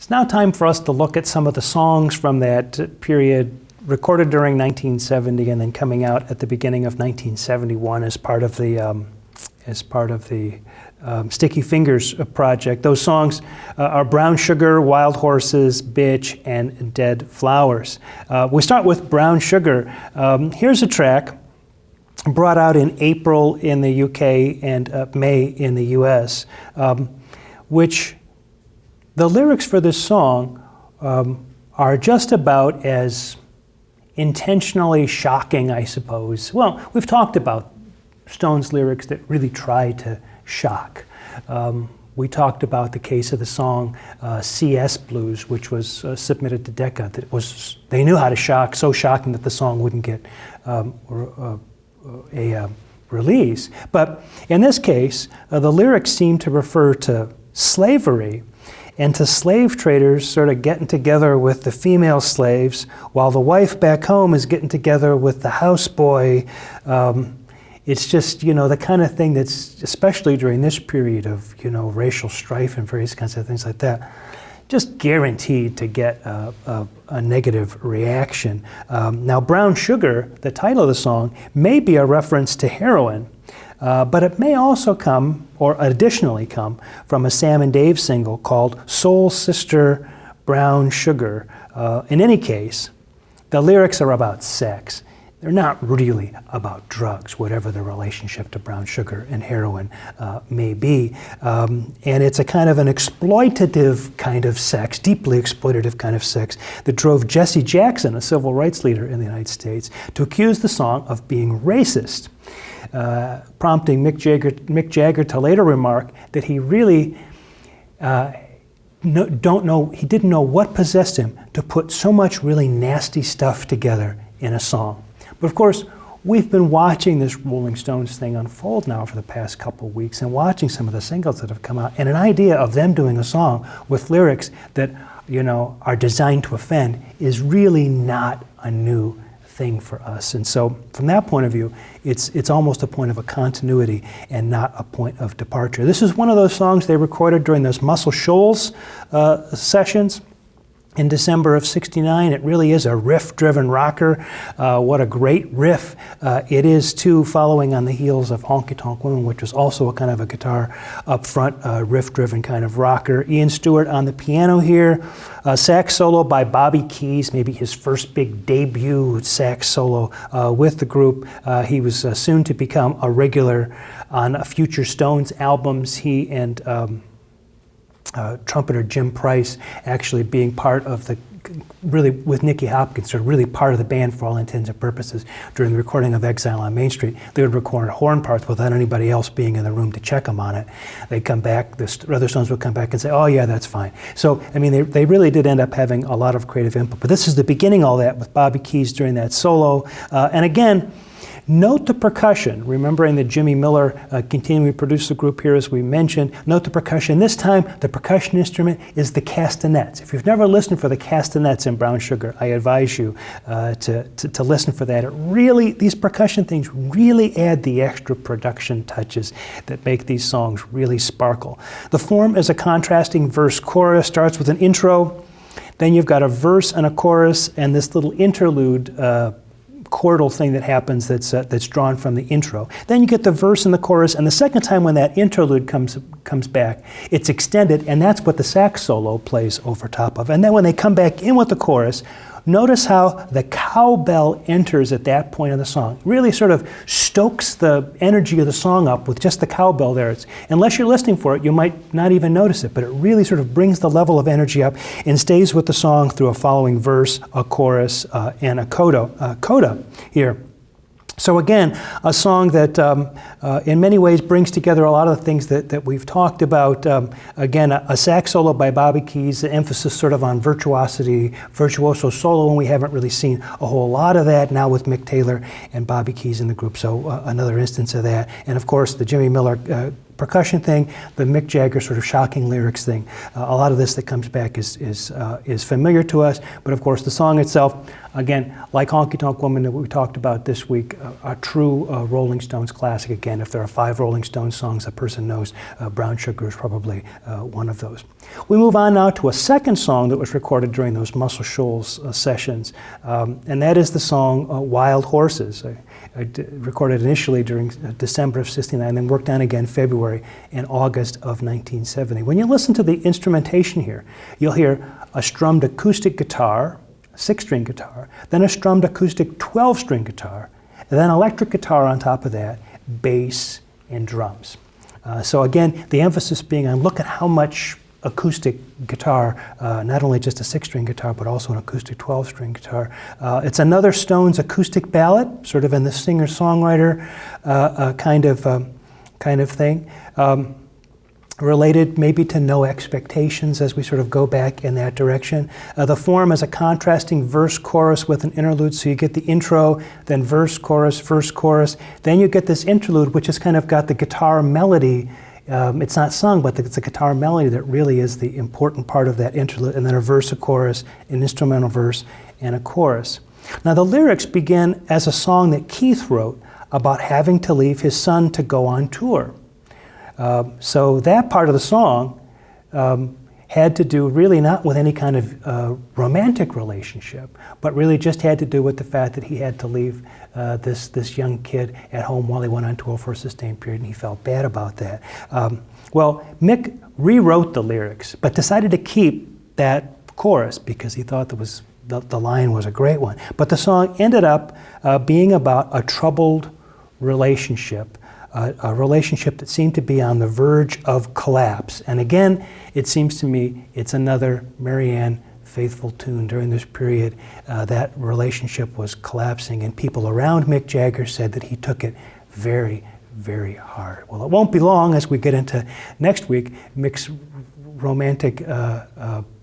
It's now time for us to look at some of the songs from that period, recorded during 1970 and then coming out at the beginning of 1971 as part of the Sticky Fingers project. Those songs are Brown Sugar, Wild Horses, Bitch, and Dead Flowers. We start with Brown Sugar. Here's a track brought out in April in the UK and May in the US, which the lyrics for this song are just about as intentionally shocking, I suppose. Well, we've talked about Stone's lyrics that really try to shock. We talked about the case of the song CS Blues, which was submitted to Decca. They knew how to shock, so shocking that the song wouldn't get a release. But in this case, the lyrics seem to refer to slavery and to slave traders sort of getting together with the female slaves while the wife back home is getting together with the houseboy. It's just, the kind of thing that's, especially during this period of, racial strife and various kinds of things like that, just guaranteed to get a negative reaction. Now, Brown Sugar, the title of the song, may be a reference to heroin, but it may also come, or additionally come, from a Sam and Dave single called Soul Sister Brown Sugar. In any case, the lyrics are about sex. They're not really about drugs, whatever the relationship to brown sugar and heroin may be. And it's a kind of an exploitative kind of sex, deeply exploitative kind of sex, that drove Jesse Jackson, a civil rights leader in the United States, to accuse the song of being racist, prompting Mick Jagger to later remark that he really didn't know what possessed him to put so much really nasty stuff together in a song. But of course, we've been watching this Rolling Stones thing unfold now for the past couple of weeks and watching some of the singles that have come out, and an idea of them doing a song with lyrics that, are designed to offend is really not a new thing for us. And so from that point of view, it's almost a point of a continuity and not a point of departure. This is one of those songs they recorded during those Muscle Shoals sessions in December of '69. It really is a riff-driven rocker. What a great riff it is, too, following on the heels of Honky Tonk Women, which was also a kind of a guitar up-front, riff-driven kind of rocker. Ian Stewart on the piano here. Sax solo by Bobby Keys, maybe his first big debut sax solo with the group. He was soon to become a regular on future Stones albums. He and trumpeter Jim Price actually being part of really with Nicky Hopkins, sort of really part of the band for all intents and purposes during the recording of Exile on Main Street. They would record horn parts without anybody else being in the room to check them on it. They'd come back, the other Stones would come back and say, oh yeah, that's fine. So, they really did end up having a lot of creative input. But this is the beginning of all that with Bobby Keys during that solo. And again, note the percussion, remembering that Jimmy Miller continuing to produce the group here, as we mentioned. Note the percussion. This time, the percussion instrument is the castanets. If you've never listened for the castanets in Brown Sugar, I advise you to listen for that. These percussion things really add the extra production touches that make these songs really sparkle. The form is a contrasting verse-chorus, starts with an intro, then you've got a verse and a chorus, and this little interlude chordal thing that happens that's drawn from the intro. Then you get the verse and the chorus, and the second time when that interlude comes back, it's extended, and that's what the sax solo plays over top of. And then when they come back in with the chorus, notice how the cowbell enters at that point of the song. It really sort of stokes the energy of the song up with just the cowbell there. Unless you're listening for it, you might not even notice it, but it really sort of brings the level of energy up and stays with the song through a following verse, a chorus, and a coda here. So again, a song that in many ways brings together a lot of the things that we've talked about. Again, a sax solo by Bobby Keys, the emphasis sort of on virtuosity, virtuoso solo, and we haven't really seen a whole lot of that now with Mick Taylor and Bobby Keys in the group. So another instance of that. And of course, the Jimmy Miller percussion thing, the Mick Jagger sort of shocking lyrics thing. A lot of this that comes back is familiar to us, but of course the song itself, again, like Honky Tonk Woman that we talked about this week, a true Rolling Stones classic. Again, if there are 5 Rolling Stones songs a person knows, Brown Sugar is probably one of those. We move on now to a second song that was recorded during those Muscle Shoals sessions, and that is the song Wild Horses. I recorded initially during December of '69, then worked on again February and August of 1970. When you listen to the instrumentation here, you'll hear a strummed acoustic guitar, 6-string guitar, then a strummed acoustic 12-string guitar, and then electric guitar on top of that, bass, and drums. So again, the emphasis being on look at how much acoustic guitar, not only just a 6-string guitar, but also an acoustic 12-string guitar. It's another Stones acoustic ballad, sort of in the singer-songwriter kind of thing. Related maybe to No Expectations as we sort of go back in that direction. The form is a contrasting verse-chorus with an interlude, so you get the intro, then verse-chorus, verse-chorus. Then you get this interlude, which has kind of got the guitar melody. It's not sung, but it's a guitar melody that really is the important part of that interlude, and then a verse, a chorus, an instrumental verse, and a chorus. Now the lyrics begin as a song that Keith wrote about having to leave his son to go on tour. So that part of the song had to do really not with any kind of romantic relationship, but really just had to do with the fact that he had to leave this young kid at home while he went on tour for a sustained period, and he felt bad about that. Well, Mick rewrote the lyrics, but decided to keep that chorus because he thought the line was a great one. But the song ended up being about a troubled relationship. A relationship that seemed to be on the verge of collapse. And again, it seems to me it's another Marianne Faithfull tune. During this period, that relationship was collapsing, and people around Mick Jagger said that he took it very, very hard. Well, it won't be long as we get into next week. Mick's romantic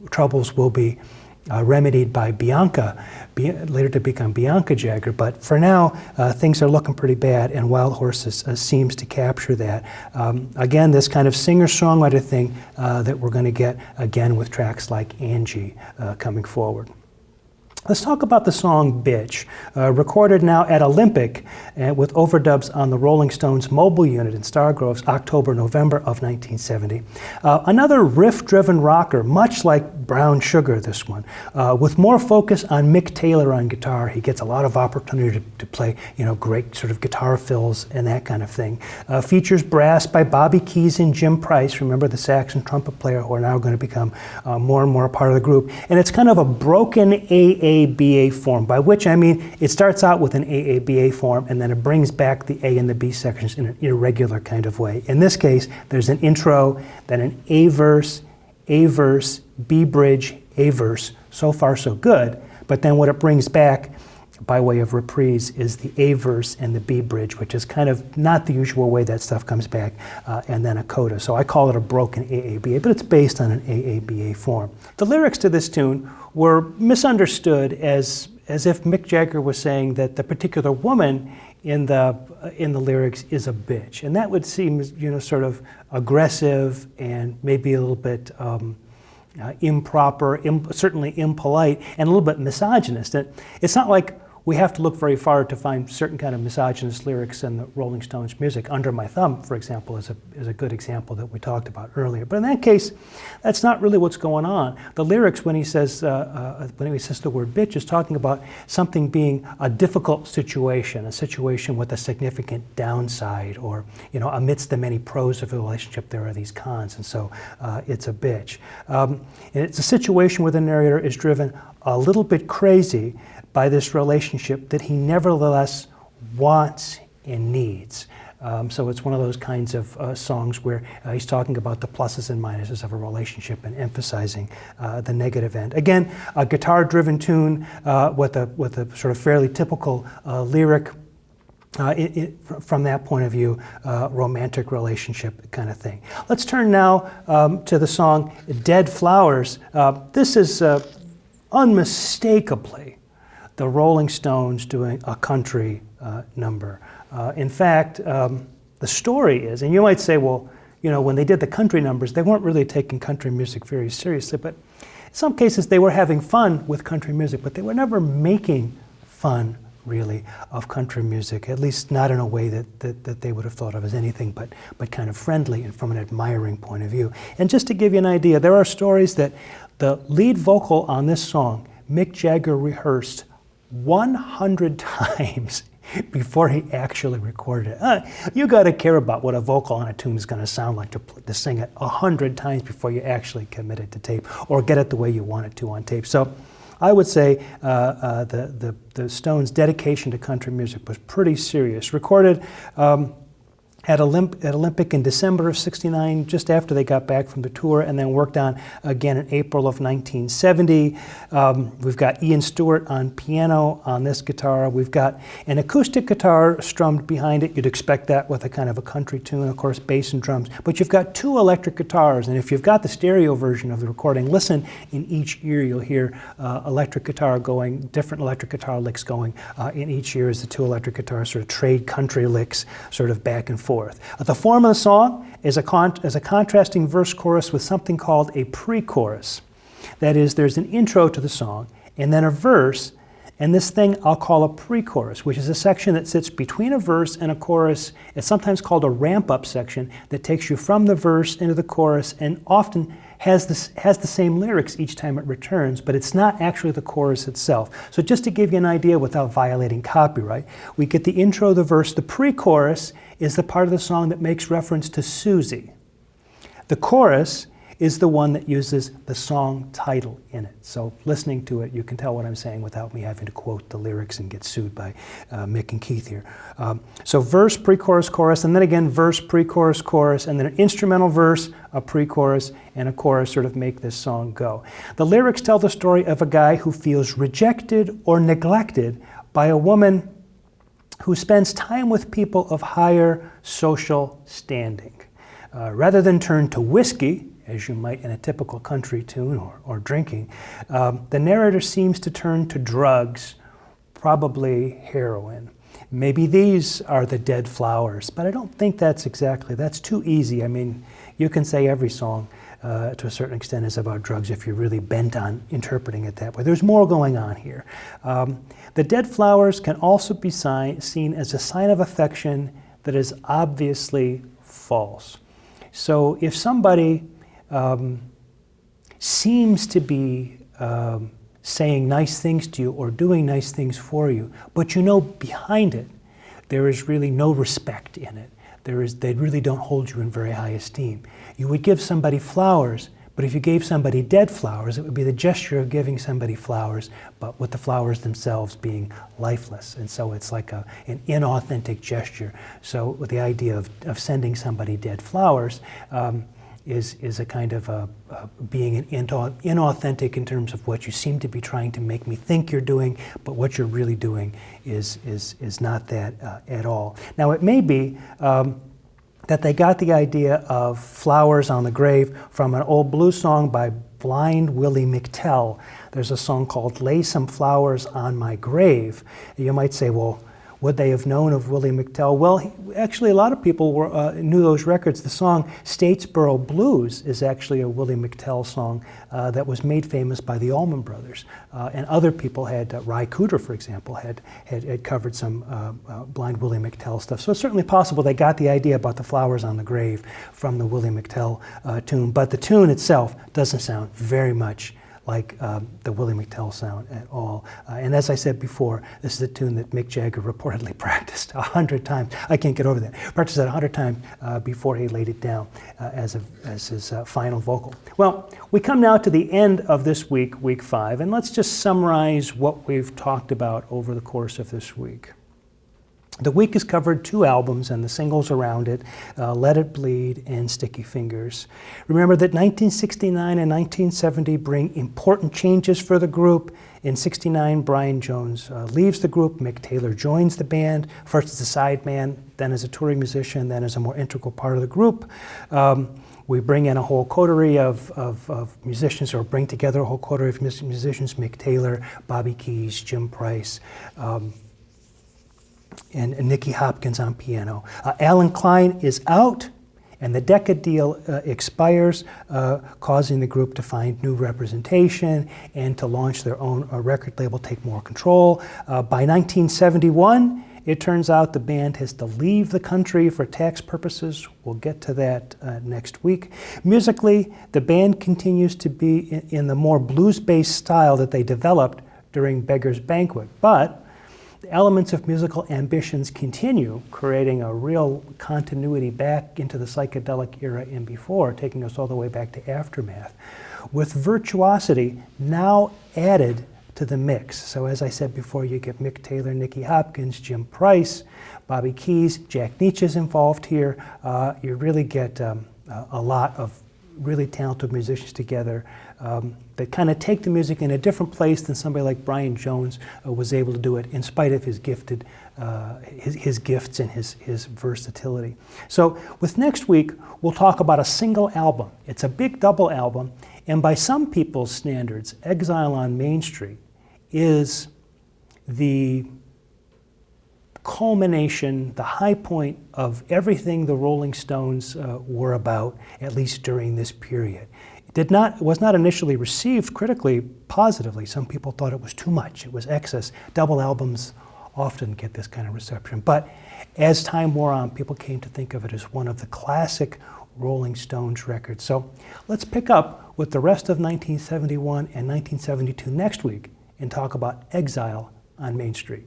troubles will be remedied by Bianca, later to become Bianca Jagger. But for now, things are looking pretty bad, and Wild Horses seems to capture that. Again, this kind of singer-songwriter thing that we're going to get again with tracks like Angie coming forward. Let's talk about the song Bitch, recorded now at Olympic with overdubs on the Rolling Stones mobile unit in Stargroves, October, November of 1970. Another riff-driven rocker, much like Brown Sugar, this one, with more focus on Mick Taylor on guitar. He gets a lot of opportunity to play, great sort of guitar fills and that kind of thing. Features brass by Bobby Keys and Jim Price, remember the sax and trumpet player, who are now going to become more and more a part of the group. And it's kind of a broken AABA form, by which I mean it starts out with an AABA form and then it brings back the A and the B sections in an irregular kind of way. In this case, there's an intro, then an A verse, B bridge, A verse. So far so good, but then what it brings back by way of reprise is the A verse and the B bridge, which is kind of not the usual way that stuff comes back, and then a coda. So I call it a broken AABA, but it's based on an AABA form. The lyrics to this tune were misunderstood as if Mick Jagger was saying that the particular woman in the lyrics is a bitch, and that would seem sort of aggressive and maybe a little bit improper, certainly impolite, and a little bit misogynist. And it's not like we have to look very far to find certain kind of misogynist lyrics in the Rolling Stones music. Under My Thumb, for example, is a good example that we talked about earlier. But in that case, that's not really what's going on. The lyrics, when he says the word bitch, is talking about something being a difficult situation, a situation with a significant downside, or amidst the many pros of the relationship, there are these cons, and so it's a bitch. And it's a situation where the narrator is driven a little bit crazy by this relationship that he nevertheless wants and needs. So it's one of those kinds of songs where he's talking about the pluses and minuses of a relationship and emphasizing the negative end. Again, a guitar-driven tune with a sort of fairly typical lyric from that point of view, romantic relationship kind of thing. Let's turn now to the song Dead Flowers. This is unmistakably the Rolling Stones doing a country number. In fact, the story is, and you might say, well, you know, when they did the country numbers, they weren't really taking country music very seriously, but in some cases they were having fun with country music, but they were never making fun, really, of country music, at least not in a way that they would have thought of as anything but kind of friendly and from an admiring point of view. And just to give you an idea, there are stories that the lead vocal on this song, Mick Jagger rehearsed 100 times before he actually recorded it. You got to care about what a vocal on a tune is going to sound like to sing it 100 times before you actually commit it to tape or get it the way you want it to on tape. So I would say the Stones' dedication to country music was pretty serious. Recorded at Olympic in December of '69, just after they got back from the tour, and then worked on again in April of 1970. We've got Ian Stewart on piano on this guitar. We've got an acoustic guitar strummed behind it. You'd expect that with a kind of a country tune, of course, bass and drums. But you've got two electric guitars, and if you've got the stereo version of the recording, listen in each ear, you'll hear electric guitar going, different electric guitar licks going in each ear as the two electric guitars sort of trade country licks sort of back and forth. The form of the song is a contrasting verse chorus with something called a pre-chorus. That is, there's an intro to the song and then a verse, and this thing I'll call a pre-chorus, which is a section that sits between a verse and a chorus. It's sometimes called a ramp-up section that takes you from the verse into the chorus and often has the same lyrics each time it returns, but it's not actually the chorus itself. So just to give you an idea without violating copyright, we get the intro, the verse. The pre-chorus is the part of the song that makes reference to Susie. The chorus is the one that uses the song title in it. So listening to it, you can tell what I'm saying without me having to quote the lyrics and get sued by Mick and Keith here. So verse, pre-chorus, chorus, and then again verse, pre-chorus, chorus, and then an instrumental verse, a pre-chorus, and a chorus sort of make this song go. The lyrics tell the story of a guy who feels rejected or neglected by a woman who spends time with people of higher social standing. Rather than turn to whiskey, as you might in a typical country tune, or drinking, the narrator seems to turn to drugs, probably heroin. Maybe these are the dead flowers, but I don't think that's too easy. I mean, you can say every song to a certain extent is about drugs if you're really bent on interpreting it that way. There's more going on here. The dead flowers can also be seen as a sign of affection that is obviously false. So if somebody seems to be saying nice things to you or doing nice things for you, but you know behind it there is really no respect in it. They really don't hold you in very high esteem. You would give somebody flowers, but if you gave somebody dead flowers, it would be the gesture of giving somebody flowers, but with the flowers themselves being lifeless. And so it's like an inauthentic gesture. So with the idea of sending somebody dead flowers is a kind of being inauthentic in terms of what you seem to be trying to make me think you're doing, but what you're really doing is not that at all. Now it may be that they got the idea of flowers on the grave from an old blues song by Blind Willie McTell. There's a song called Lay Some Flowers on My Grave. You might say, well, would they have known of Willie McTell? Well, actually, a lot of people knew those records. The song Statesboro Blues is actually a Willie McTell song that was made famous by the Allman Brothers. And other people had, Ry Cooder, for example, had covered some Blind Willie McTell stuff. So it's certainly possible they got the idea about the flowers on the grave from the Willie McTell tune. But the tune itself doesn't sound very much like the Willie McTell sound at all. And as I said before, this is a tune that Mick Jagger reportedly practiced 100 times. I can't get over that. Practiced it 100 times before he laid it down as his final vocal. Well, we come now to the end of this week, week 5, and let's just summarize what we've talked about over the course of this week. The week has covered 2 albums and the singles around it, Let It Bleed and Sticky Fingers. Remember that 1969 and 1970 bring important changes for the group. In '69, Brian Jones leaves the group. Mick Taylor joins the band, first as a sideman, then as a touring musician, then as a more integral part of the group. We bring in a whole coterie of musicians, or bring together a whole coterie of musicians, Mick Taylor, Bobby Keys, Jim Price, and Nicky Hopkins on piano. Alan Klein is out, And the Decca deal expires, causing the group to find new representation and to launch their own record label, take more control. By 1971, it turns out the band has to leave the country for tax purposes. We'll get to that next week. Musically, the band continues to be in the more blues-based style that they developed during Beggar's Banquet, but the elements of musical ambitions continue, creating a real continuity back into the psychedelic era and before, taking us all the way back to Aftermath, with virtuosity now added to the mix. So as I said before, you get Mick Taylor, Nicky Hopkins, Jim Price, Bobby Keys, Jack Nitzsche's involved here. You really get a lot of really talented musicians together that kind of take the music in a different place than somebody like Brian Jones was able to do it, in spite of his gifted, his gifts and his versatility. So with next week, we'll talk about a single album. It's a big double album, and by some people's standards, Exile on Main Street is the culmination, the high point of everything the Rolling Stones were about, at least during this period. It was not initially received critically positively. Some people thought it was too much, it was excess. Double albums often get this kind of reception. But as time wore on, people came to think of it as one of the classic Rolling Stones records. So let's pick up with the rest of 1971 and 1972 next week and talk about Exile on Main Street.